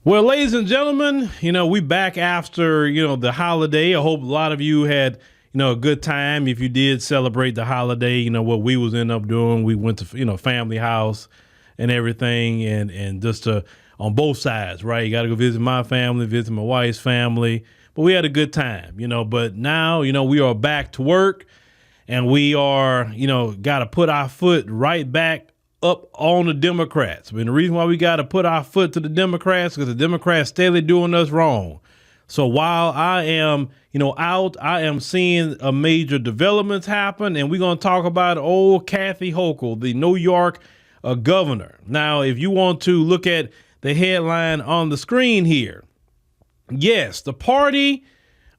Well, ladies and gentlemen, we back after, the holiday. I hope a lot of you had, a good time. If you did celebrate the holiday, what we was end up doing, we went to, family house and everything and just on both sides, right? You got to go visit my family, visit my wife's family, but we had a good time, but now, we are back to work and we are, got to put our foot right back up on the Democrats. And the reason why we got to put our foot to the Democrats because the Democrats steadily doing us wrong. So while I am, out, I am seeing a major developments happen, and we're going to talk about old Kathy Hochul, the New York governor. Now, if you want to look at the headline on the screen here, yes, the party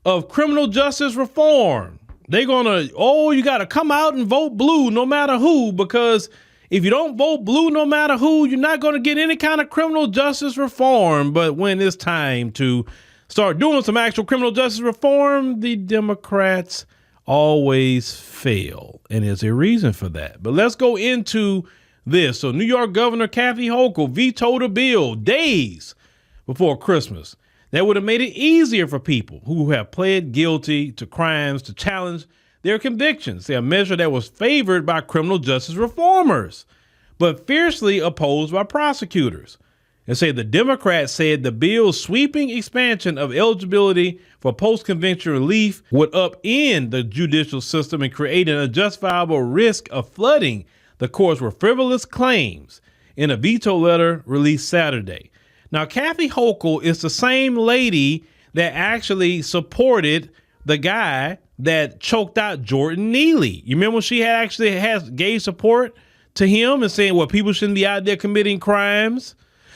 of criminal justice reform. They're going to, you got to come out and vote blue no matter who, because if you don't vote blue, no matter who, you're not going to get any kind of criminal justice reform. But when it's time to start doing some actual criminal justice reform, the Democrats always fail. And there's a reason for that. But let's go into this. So New York Governor Kathy Hochul vetoed a bill days before Christmas that would have made it easier for people who have pled guilty to crimes to challenge their convictions. They're a measure that was favored by criminal justice reformers, but fiercely opposed by prosecutors. And say the Democrats said the bill's sweeping expansion of eligibility for post-conviction relief would upend the judicial system and create an unjustifiable risk of flooding the courts with frivolous claims in a veto letter released Saturday. Now, Kathy Hochul is the same lady that actually supported the guy that choked out Jordan Neely. You remember when she gave support to him and saying, well, people shouldn't be out there committing crimes.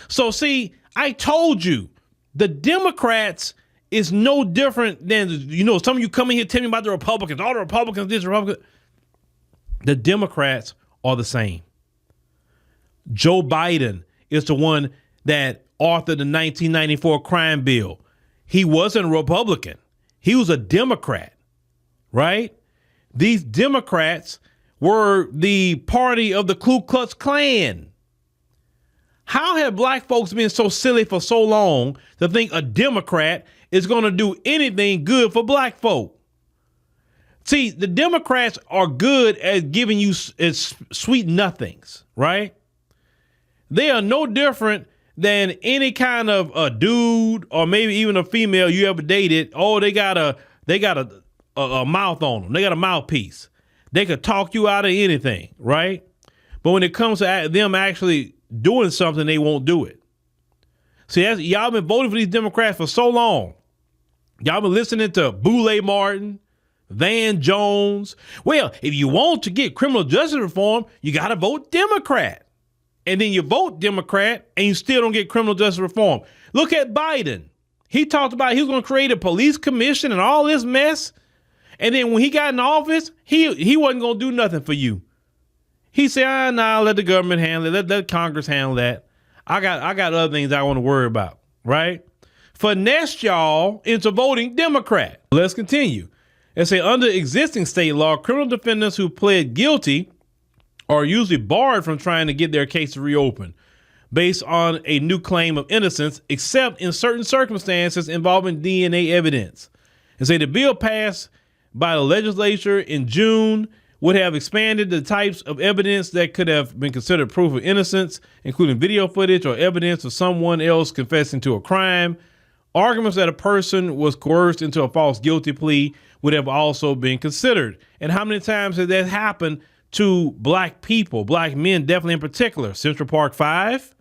So see, I told you the Democrats is no different than, some of you come in here telling me about the Republicans, all the Republicans, this Republican. The Democrats are the same. Joe Biden is the one that authored the 1994 crime bill. He wasn't a Republican. He was a Democrat. Right? These Democrats were the party of the Ku Klux Klan. How have black folks been so silly for so long to think a Democrat is going to do anything good for black folk? See, the Democrats are good at giving you sweet nothings, right? They are no different than any kind of a dude or maybe even a female you ever dated. Oh, they got a mouth on them. They got a mouthpiece. They could talk you out of anything, right? But when it comes to them actually doing something, they won't do it. See, y'all been voting for these Democrats for so long. Y'all been listening to Boule Martin, Van Jones. Well, if you want to get criminal justice reform, you got to vote Democrat. And then you vote Democrat and you still don't get criminal justice reform. Look at Biden. He talked about he was going to create a police commission and all this mess. And then when he got in office, he wasn't going to do nothing for you. He said, nah, let the government handle it. Let Congress handle that. I got other things I want to worry about, right? Finesse y'all into voting Democrat. Let's continue. And say under existing state law, criminal defendants who pled guilty are usually barred from trying to get their case reopened based on a new claim of innocence, except in certain circumstances involving DNA evidence. And say the bill passed by the legislature in June would have expanded the types of evidence that could have been considered proof of innocence, including video footage or evidence of someone else confessing to a crime. Arguments that a person was coerced into a false guilty plea would have also been considered. And how many times has that happened to black people, black men, definitely in particular? Central Park 5,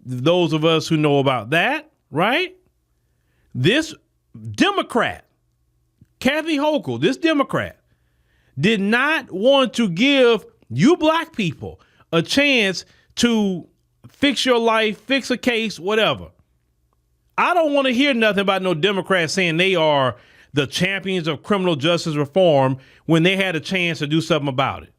those of us who know about that, right? This Democrat, Kathy Hochul, this Democrat, did not want to give you black people a chance to fix your life, fix a case, whatever. I don't want to hear nothing about no Democrats saying they are the champions of criminal justice reform when they had a chance to do something about it.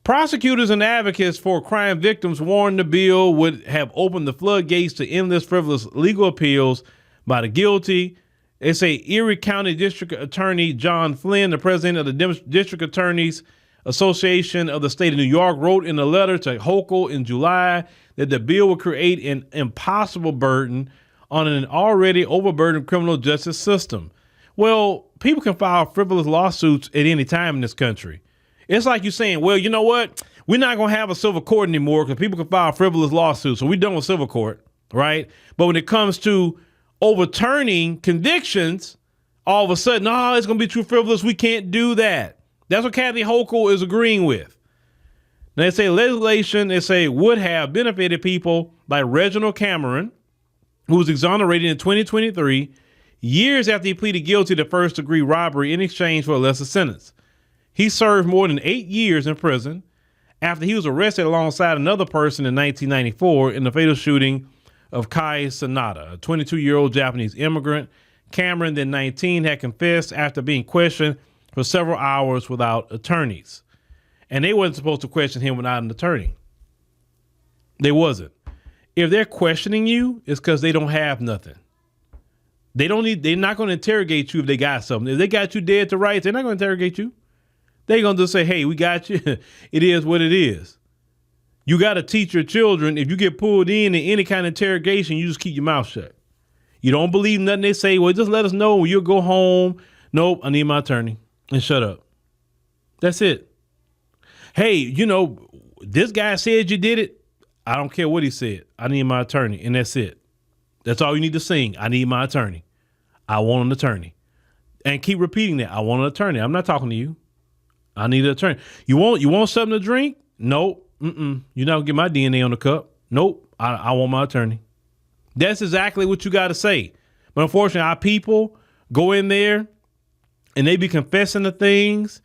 Prosecutors and advocates for crime victims warned the bill would have opened the floodgates to endless frivolous legal appeals by the guilty. They say Erie County District Attorney John Flynn, the president of the District Attorneys Association of the State of New York wrote in a letter to Hochul in July that the bill would create an impossible burden on an already overburdened criminal justice system. Well, people can file frivolous lawsuits at any time in this country. It's like you saying, well, you know what? We're not going to have a civil court anymore because people can file frivolous lawsuits. So we're done with civil court, right? But when it comes to overturning convictions, all of a sudden, oh, it's going to be too frivolous. We can't do that. That's what Kathy Hochul is agreeing with. Now, they say legislation, they say, would have benefited people like Reginald Cameron, who was exonerated in 2023, years after he pleaded guilty to first-degree robbery in exchange for a lesser sentence. He served more than 8 years in prison after he was arrested alongside another person in 1994 in the fatal shooting of Kai Sanada, a 22-year-old Japanese immigrant. Cameron, then 19, had confessed after being questioned for several hours without attorneys. And they wasn't supposed to question him without an attorney. They wasn't. If they're questioning you, it's because they don't have nothing. They're not going to interrogate you if they got something. If they got you dead to rights, they're not going to interrogate you. They're going to just say, hey, we got you. It is what it is. You got to teach your children, if you get pulled in any kind of interrogation, you just keep your mouth shut. You don't believe nothing they say. Well, just let us know. You'll go home. Nope, I need my attorney. And shut up. That's it. Hey, you know, this guy said you did it. I don't care what he said. I need my attorney. And that's it. That's all you need to sing. I need my attorney. I want an attorney. And keep repeating that. I want an attorney. I'm not talking to you. I need an attorney. You want something to drink? Nope. You're not gonna get my DNA on the cup. Nope. I want my attorney. That's exactly what you got to say. But unfortunately, our people go in there and they be confessing the things,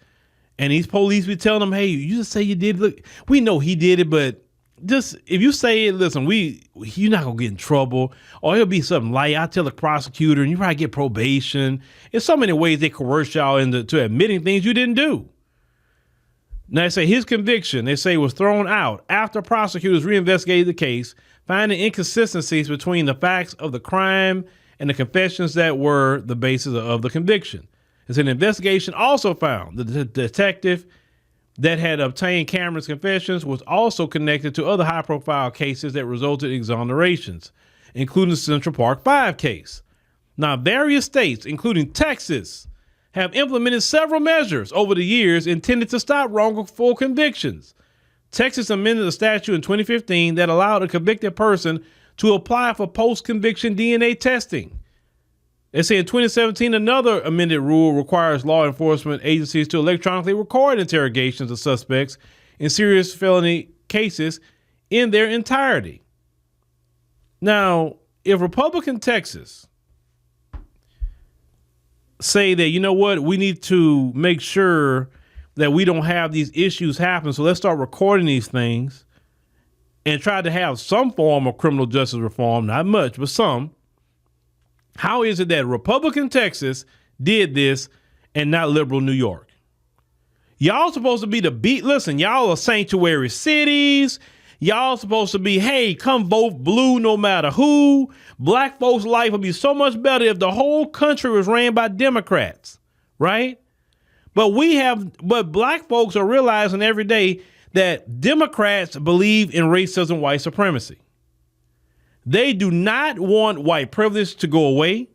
and these police be telling them, hey, you just say you did. Look, we know he did it, but just if you say it, listen, you're not gonna get in trouble, or it'll be something light. I tell the prosecutor, and you probably get probation. In so many ways, they coerce y'all into admitting things you didn't do. Now they say his conviction, they say, was thrown out after prosecutors reinvestigated the case, finding inconsistencies between the facts of the crime and the confessions that were the basis of the conviction. It's an investigation also found that the detective that had obtained Cameron's confessions was also connected to other high-profile cases that resulted in exonerations, including the Central Park 5 case. Now, various states, including Texas, have implemented several measures over the years intended to stop wrongful convictions. Texas amended a statute in 2015 that allowed a convicted person to apply for post-conviction DNA testing. They say in 2017, another amended rule requires law enforcement agencies to electronically record interrogations of suspects in serious felony cases in their entirety. Now, if Republican Texas say that, you know what, we need to make sure that we don't have these issues happen, so let's start recording these things and try to have some form of criminal justice reform, not much, but some. How is it that Republican Texas did this and not liberal New York? Y'all supposed to be listen, y'all are sanctuary cities. Y'all supposed to be, hey, come vote blue no matter who. Black folks' life would be so much better if the whole country was ran by Democrats, right? But black folks are realizing every day that Democrats believe in racism, white supremacy. They do not want white privilege to go away.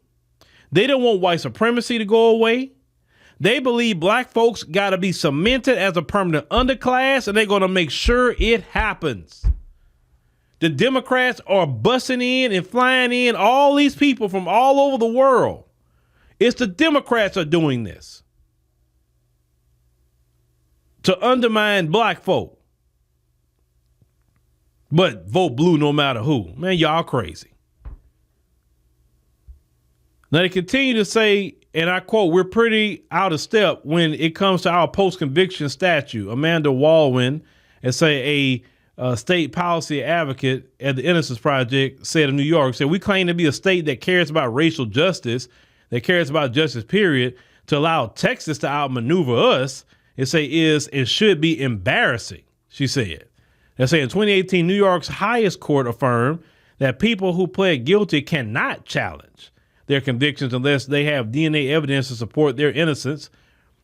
They don't want white supremacy to go away. They believe black folks got to be cemented as a permanent underclass, and they're going to make sure it happens. The Democrats are busing in and flying in all these people from all over the world. It's the Democrats are doing this to undermine black folk. But vote blue no matter who. Man, y'all crazy. Now they continue to say, and I quote, we're pretty out of step when it comes to our post-conviction statute. Amanda Waldwin, a state policy advocate at the Innocence Project, said in New York, said, we claim to be a state that cares about racial justice, that cares about justice, period. To allow Texas to outmaneuver us, it say is and should be embarrassing, she said. They say in 2018, New York's highest court affirmed that people who pled guilty cannot challenge their convictions unless they have DNA evidence to support their innocence.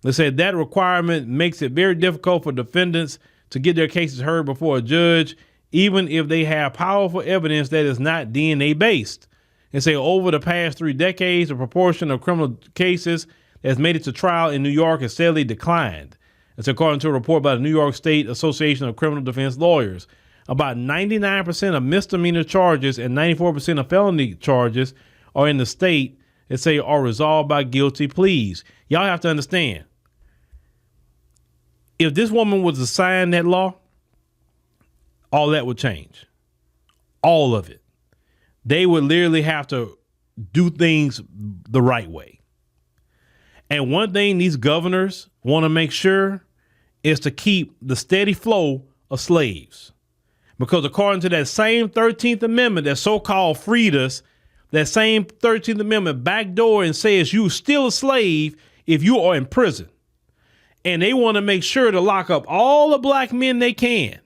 They said that requirement makes it very difficult for defendants to get their cases heard before a judge, even if they have powerful evidence that is not DNA based. They say over the past 3 decades, the proportion of criminal cases that's made it to trial in New York has steadily declined. It's according to a report by the New York State Association of Criminal Defense Lawyers. About 99% of misdemeanor charges and 94% of felony charges are in the state that say are resolved by guilty pleas. Y'all have to understand, if this woman was to sign that law, all that would change. All of it. They would literally have to do things the right way. And one thing these governors want to make sure is to keep the steady flow of slaves. Because according to that same 13th Amendment that so-called freed us, that same 13th Amendment backdoor and says you're still a slave if you are in prison. And they want to make sure to lock up all the black men they can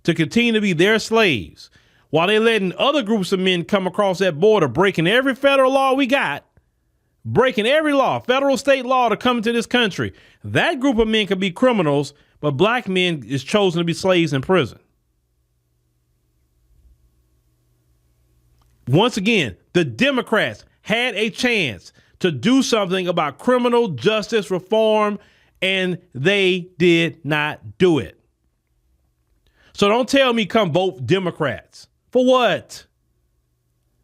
to continue to be their slaves, while they're letting other groups of men come across that border, breaking every federal law we got, breaking every law, federal, state law to come into this country. That group of men can be criminals, but black men is chosen to be slaves in prison. Once again, the Democrats had a chance to do something about criminal justice reform, and they did not do it. So don't tell me come vote Democrats. For what?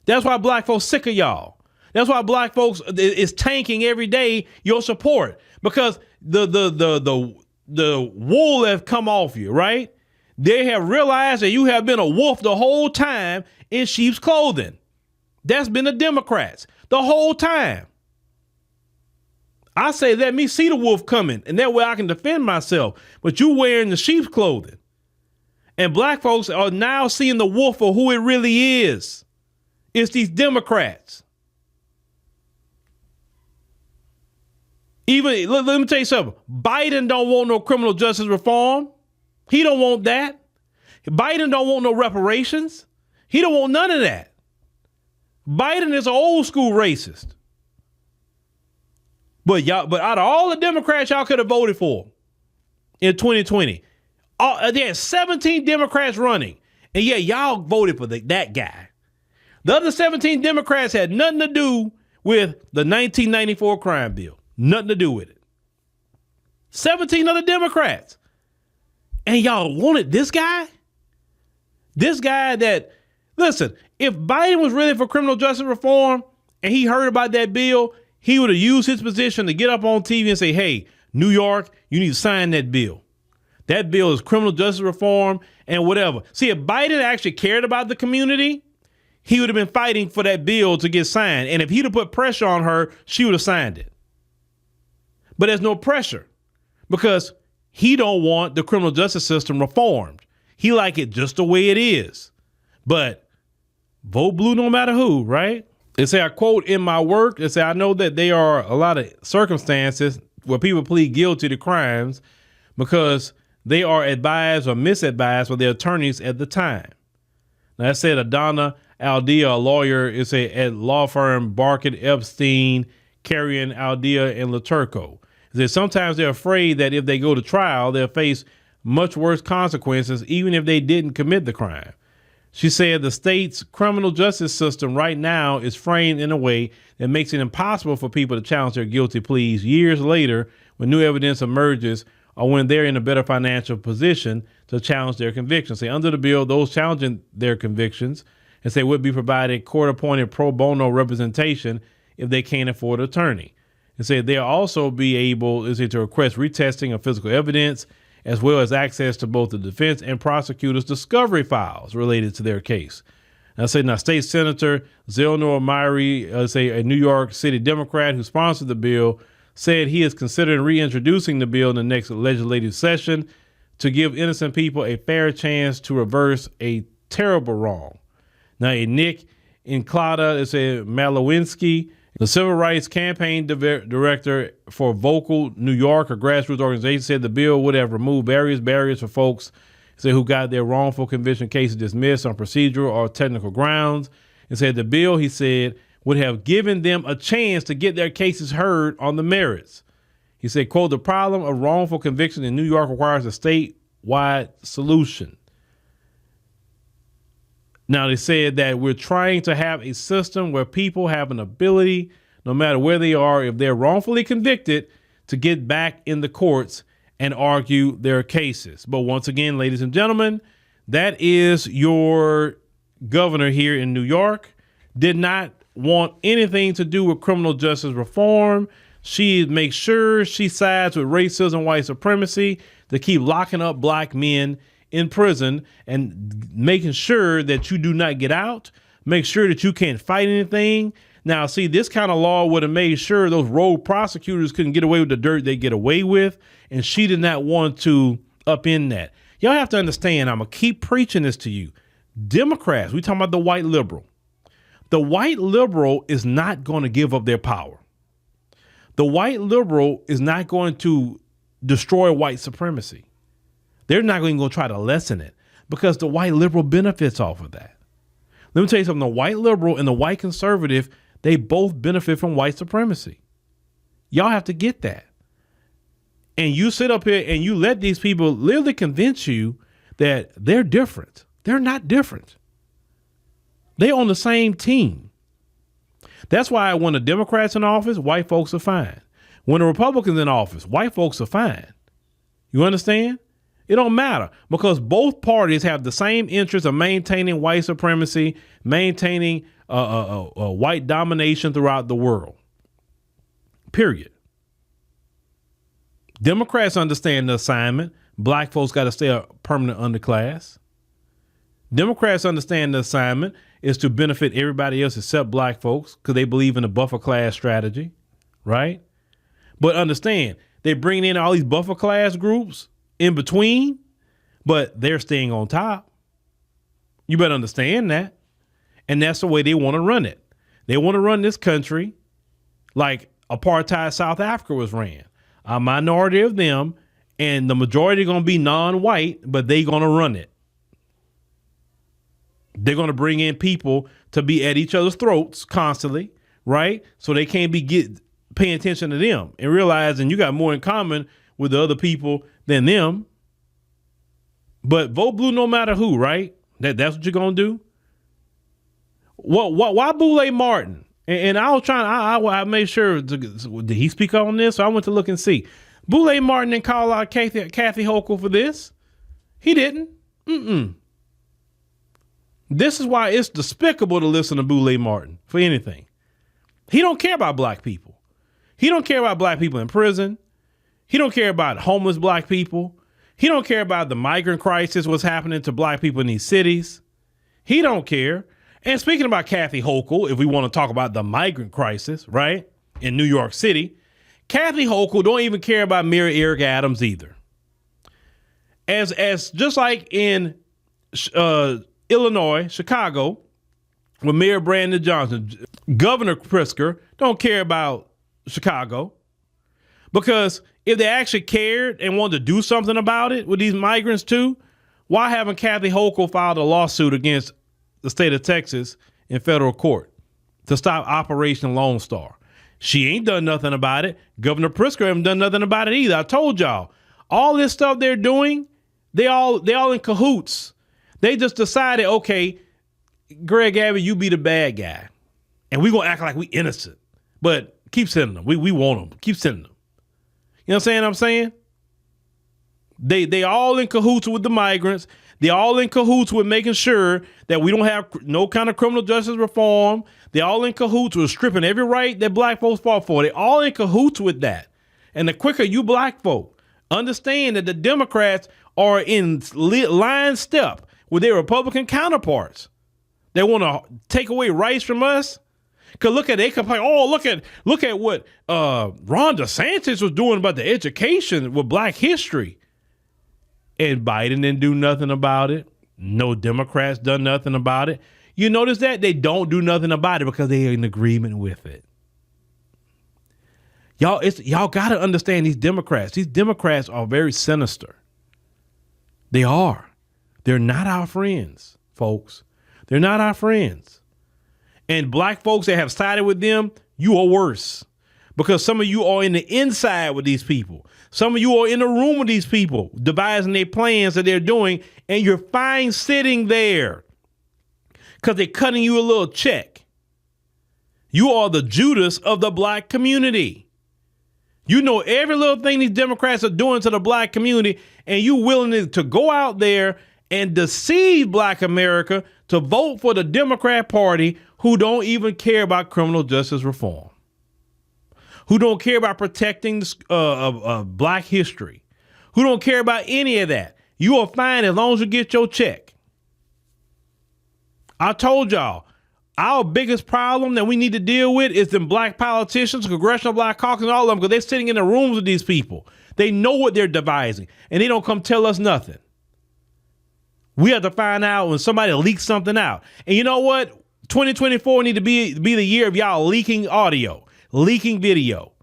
That's why black folks sick of y'all. That's why black folks is tanking every day your support, because the wool have come off you, right? They have realized that you have been a wolf the whole time in sheep's clothing. That's been the Democrats the whole time. I say, let me see the wolf coming, and that way I can defend myself. But you wearing the sheep's clothing. And black folks are now seeing the wolf for who it really is. It's these Democrats. Even, let me tell you something. Biden don't want no criminal justice reform. He don't want that. Biden don't want no reparations. He don't want none of that. Biden is an old school racist. But out of all the Democrats y'all could have voted for in 2020, there's 17 Democrats running. And yeah, y'all voted for that guy. The other 17 Democrats had nothing to do with the 1994 crime bill. Nothing to do with it. 17 other Democrats. And y'all wanted this guy? This guy that, listen, if Biden was really for criminal justice reform and he heard about that bill, he would have used his position to get up on TV and say, hey, New York, you need to sign that bill. That bill is criminal justice reform and whatever. See, if Biden actually cared about the community, he would have been fighting for that bill to get signed. And if he'd have put pressure on her, she would have signed it. But there's no pressure because he don't want the criminal justice system reformed. He like it just the way it is. But vote blue no matter who, right? They say, I quote, in my work, they say, I know that there are a lot of circumstances where people plead guilty to crimes because they are advised or misadvised by their attorneys at the time. Now, that said, Adana Aldea, a lawyer, is at law firm Barkett, Epstein, Carrion, Aldea, and Laturco. That sometimes they're afraid that if they go to trial, they'll face much worse consequences, even if they didn't commit the crime. She said the state's criminal justice system right now is framed in a way that makes it impossible for people to challenge their guilty pleas years later when new evidence emerges or when they're in a better financial position to challenge their convictions. Say, under the bill, those challenging their convictions and say would be provided court-appointed pro bono representation if they can't afford an attorney. And say they'll also be able to request retesting of physical evidence, as well as access to both the defense and prosecutors' discovery files related to their case. Now, State Senator Zellnor Myrie, a New York City Democrat who sponsored the bill, said he is considering reintroducing the bill in the next legislative session to give innocent people a fair chance to reverse a terrible wrong. Now, Nick Inclada is a Malowinski, the civil rights campaign director for Vocal New York, a grassroots organization, said the bill would have removed various barriers for folks who got their wrongful conviction cases dismissed on procedural or technical grounds. And said the bill, he said, would have given them a chance to get their cases heard on the merits. He said, quote, the problem of wrongful conviction in New York requires a statewide solution. Now, they said that we're trying to have a system where people have an ability, no matter where they are, if they're wrongfully convicted, to get back in the courts and argue their cases. But once again, ladies and gentlemen, that is your governor here in New York. Did not want anything to do with criminal justice reform. She makes sure she sides with racism, white supremacy to keep locking up black men in prison and making sure that you do not get out, make sure that you can't fight anything. Now, see, this kind of law would have made sure those rogue prosecutors couldn't get away with the dirt they get away with, and she did not want to upend that. Y'all have to understand, I'm going to keep preaching this to you. Democrats, we talking about the white liberal. The white liberal is not going to give up their power. The white liberal is not going to destroy white supremacy. They're not even going to try to lessen it because the white liberal benefits off of that. Let me tell you something. The white liberal and the white conservative, they both benefit from white supremacy. Y'all have to get that. And you sit up here and you let these people literally convince you that they're different. They're not different. They're on the same team. That's why when the Democrats in office, white folks are fine. When the Republicans in office, white folks are fine. You understand? It don't matter because both parties have the same interest of maintaining white supremacy, maintaining white domination throughout the world. Period. Democrats understand the assignment. Black folks got to stay a permanent underclass. Democrats understand the assignment is to benefit everybody else except black folks because they believe in the buffer class strategy, right? But understand, they bring in all these buffer class groups in between, but they're staying on top. You better understand that. And that's the way they want to run it. They want to run this country like apartheid South Africa was ran. A minority of them, and the majority are going to be non-white, but they're going to run it. They're going to bring in people to be at each other's throats constantly, right? So they can't be paying attention to them and realizing you got more in common with the other people than them. But vote blue no matter who, right? That's what you're going to do? Why Boulay Martin? And I was trying, I made sure, did he speak on this? So I went to look and see. Boulay Martin didn't call out Kathy Hochul for this. He didn't. This is why it's despicable to listen to Boulay Martin for anything. He don't care about black people. He don't care about black people in prison. He don't care about homeless black people. He don't care about the migrant crisis, what's happening to black people in these cities. He don't care. And speaking about Kathy Hochul, if we want to talk about the migrant crisis, right, in New York City, Kathy Hochul don't even care about Mayor Eric Adams either. As just like in Illinois, Chicago, with Mayor Brandon Johnson, Governor Pritzker don't care about Chicago because if they actually cared and wanted to do something about it with these migrants too, why haven't Kathy Hochul filed a lawsuit against the state of Texas in federal court to stop Operation Lone Star? She ain't done nothing about it. Governor Pritzker haven't done nothing about it either. I told y'all, all this stuff they're doing, they all in cahoots. They just decided, okay, Greg Abbott, you be the bad guy. And we're going to act like we innocent. But keep sending them. We want them. Keep sending them. You know what I'm saying? They all in cahoots with the migrants. They all in cahoots with making sure that we don't have no kind of criminal justice reform. They all in cahoots with stripping every right that black folks fought for. They all in cahoots with that. And the quicker you black folk understand that the Democrats are in line step with their Republican counterparts, they want to take away rights from us. Cause they complain. Oh, look at what Ron DeSantis was doing about the education with Black history. And Biden didn't do nothing about it. No Democrats done nothing about it. You notice that they don't do nothing about it because they're in agreement with it. Y'all got to understand these Democrats. These Democrats are very sinister. They are. They're not our friends, folks. They're not our friends. And black folks that have sided with them, you are worse. because some of you are in the inside with these people. Some of you are in the room with these people, devising their plans that they're doing, and you're fine sitting there because they're cutting you a little check. You are the Judas of the black community. You know every little thing these Democrats are doing to the black community, and you willing to go out there and deceive black America to vote for the Democrat Party, who don't even care about criminal justice reform, who don't care about protecting black history, who don't care about any of that. You are fine as long as you get your check. I told y'all, our biggest problem that we need to deal with is them black politicians, Congressional Black Caucus, and all of them, because they're sitting in the rooms with these people. They know what they're devising, and they don't come tell us nothing. We have to find out when somebody leaks something out. And you know what? 2024 need to be the year of y'all leaking audio, leaking video.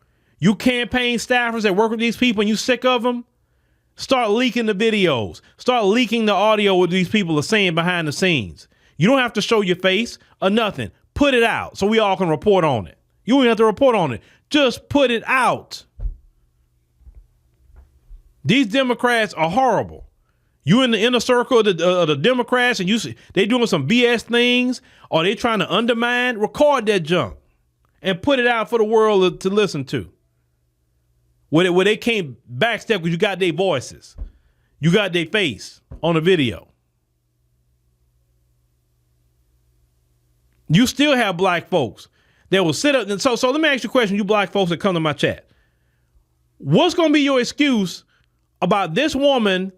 You campaign staffers that work with these people and you sick of them, start leaking the videos. Start leaking the audio what these people are saying behind the scenes. You don't have to show your face or nothing. Put it out so we all can report on it. You don't even have to report on it. Just put it out. These Democrats are horrible. You in the inner circle of the Democrats and they doing some BS things, or they trying to undermine, record that junk and put it out for the world to listen to. Where they can't backstep because you got their voices. You got their face on the video. You still have black folks that will sit up. And so let me ask you a question, you black folks that come to my chat. What's going to be your excuse about this woman,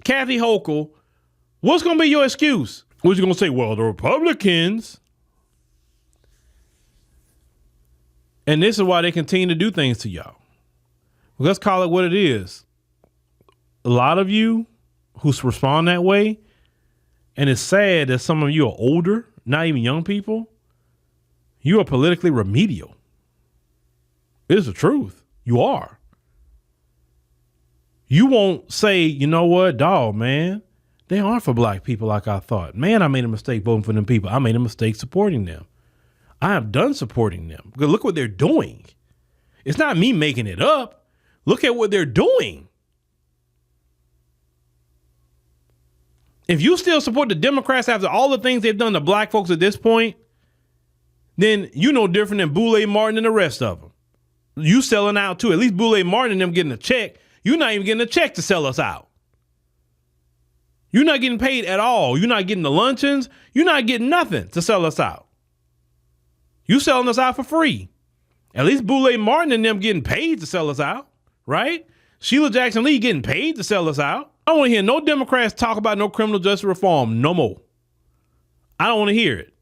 Kathy Hochul? What's going to be your excuse? What you going to say? Well, the Republicans. And this is why they continue to do things to y'all. Let's call it what it is. A lot of you who respond that way, and it's sad that some of you are older, not even young people, you are politically remedial. It's the truth. You are. You won't say, you know what, dog, man, they aren't for black people like I thought. Man, I made a mistake voting for them people. I made a mistake supporting them. I have done supporting them. Because look what they're doing. It's not me making it up. Look at what they're doing. If you still support the Democrats after all the things they've done to black folks at this point, then you no different than Boulay Martin and the rest of them. You selling out too. At least Boulay Martin and them getting a check. You're not even getting a check to sell us out. You're not getting paid at all. You're not getting the luncheons. You're not getting nothing to sell us out. You selling us out for free. At least Boulay Martin and them getting paid to sell us out, right? Sheila Jackson Lee getting paid to sell us out. I don't want to hear no Democrats talk about no criminal justice reform no more. I don't want to hear it.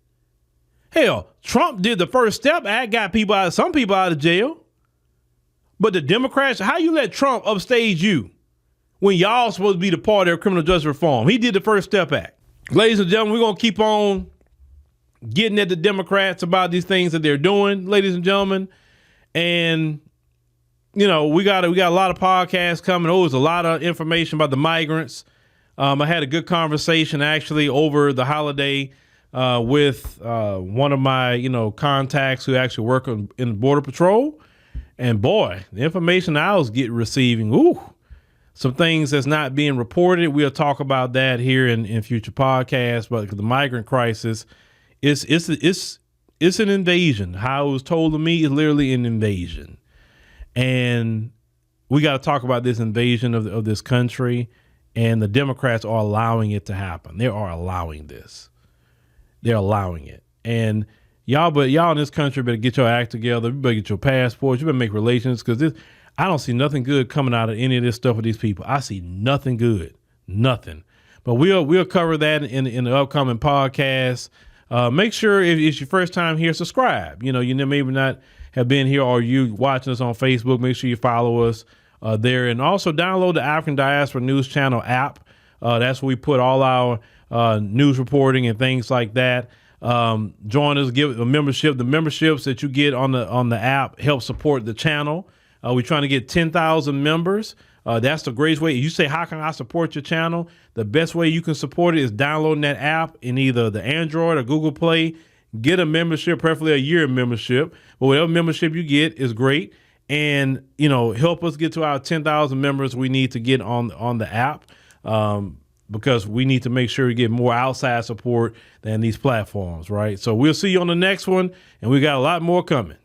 Hell, Trump did the First Step Act, got some people out of jail. But the Democrats, how you let Trump upstage you when y'all supposed to be the party of criminal justice reform? He did the First Step Act. Ladies and gentlemen, we're going to keep on getting at the Democrats about these things that they're doing, ladies and gentlemen. And you know, we got a lot of podcasts coming. Oh, there's a lot of information about the migrants. I had a good conversation actually over the holiday with one of my, contacts who actually work in Border Patrol. And boy, the information I was receiving, some things that's not being reported. We'll talk about that here in future podcasts. But the migrant crisis, it's an invasion. How it was told to me is literally an invasion. And we got to talk about this invasion of this country, and the Democrats are allowing it to happen. They are allowing this. They're allowing it. And y'all in this country better get your act together. You better get your passports. You better make relations, because I don't see nothing good coming out of any of this stuff with these people. I see nothing good, nothing. But we'll cover that in the upcoming podcast. Make sure if it's your first time here, subscribe. You maybe not have been here, or you watching us on Facebook, make sure you follow us there. And also download the African Diaspora News Channel app. That's where we put all our news reporting and things like that. Join us, give a membership. The memberships that you get on the app help support the channel. We're trying to get 10,000 members. That's the greatest way. You say, how can I support your channel? The best way you can support it is downloading that app in either the Android or Google Play. get a membership, preferably a year membership. But whatever membership you get is great. And, help us get to our 10,000 members we need to get on the app, because we need to make sure we get more outside support than these platforms, right? So we'll see you on the next one, and we got a lot more coming.